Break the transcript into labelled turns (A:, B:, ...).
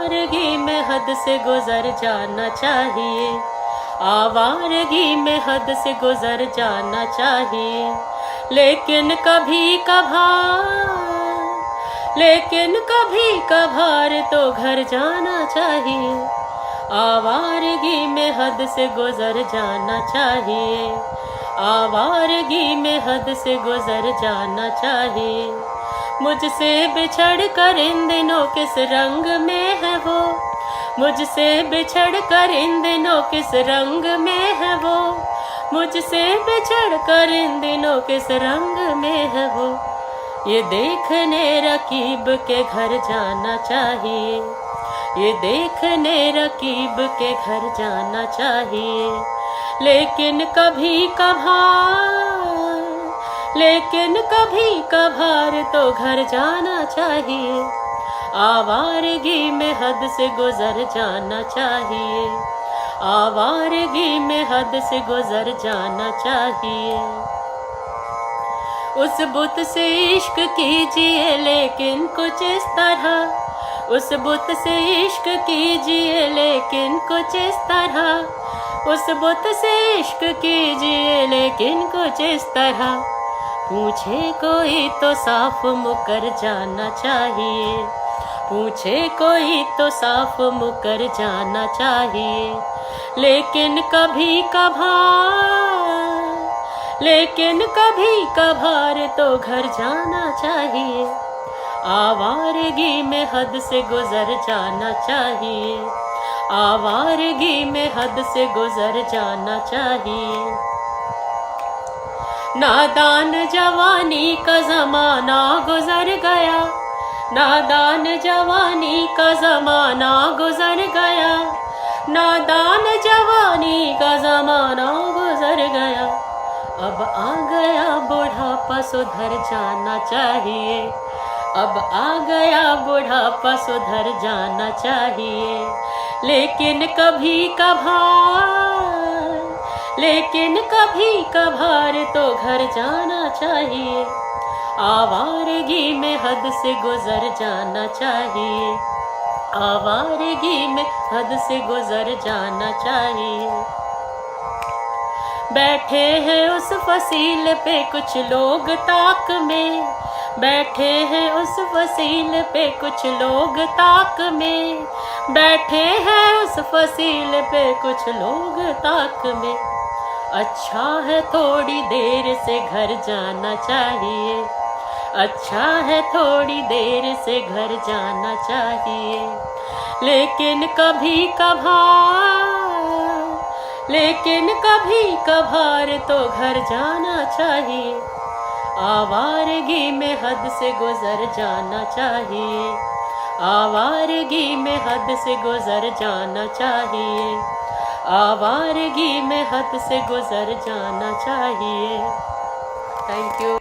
A: आवारगी में हद से गुजर जाना चाहिए, आवारगी में हद से गुजर जाना चाहिए। लेकिन कभी कभार तो घर जाना चाहिए, आवारगी में हद से गुजर जाना चाहिए, आवारगी में हद से गुजर जाना चाहिए। मुझसे बिछड़ कर इन दिनों किस रंग में है वो, मुझसे बिछड़ कर इन दिनों किस रंग में है वो, मुझसे बिछड़ कर इन दिनों किस रंग में है वो। ये देखने रकीब के घर जाना चाहिए, ये देखने रकीब के घर जाना चाहिए। लेकिन कभी कभार तो घर जाना चाहिए, आवारगी में हद से गुजर जाना चाहिए, आवारगी में हद से गुजर जाना चाहिए। उस बुत से इश्क कीजिए लेकिन कुछ इस तरह, उस बुत से इश्क कीजिए लेकिन कुछ इस तरह, उस बुत से इश्क कीजिए लेकिन कुछ इस तरह। पूछे कोई तो साफ मुकर जाना चाहिए, पूछे कोई तो साफ मुकर जाना चाहिए। लेकिन कभी कभार तो घर जाना चाहिए, आवारगी में हद से गुजर जाना चाहिए, आवारगी में हद से गुजर जाना चाहिए। नादान जवानी का ज़माना गुजर गया, नादान जवानी का ज़माना गुजर गया, नादान जवानी का ज़माना गुजर गया। अब आ गया बुढ़ापा सुधर जाना चाहिए, अब आ गया बुढ़ापा सुधर जाना चाहिए। लेकिन कभी कभार तो घर जाना चाहिए, आवारगी में हद से गुजर जाना चाहिए, आवारगी में हद से गुजर जाना चाहिए। बैठे हैं उस फसील पे कुछ लोग ताक में, बैठे हैं उस फसील पे कुछ लोग ताक में, बैठे हैं उस फसील पे कुछ लोग ताक में। अच्छा है थोड़ी देर से घर जाना चाहिए, अच्छा है थोड़ी देर से घर जाना चाहिए। लेकिन कभी कभार तो घर जाना चाहिए, आवारगी में हद से गुजर जाना चाहिए, आवारगी में हद से गुजर जाना चाहिए, आवारगी में हद से गुजर जाना चाहिए। Thank you.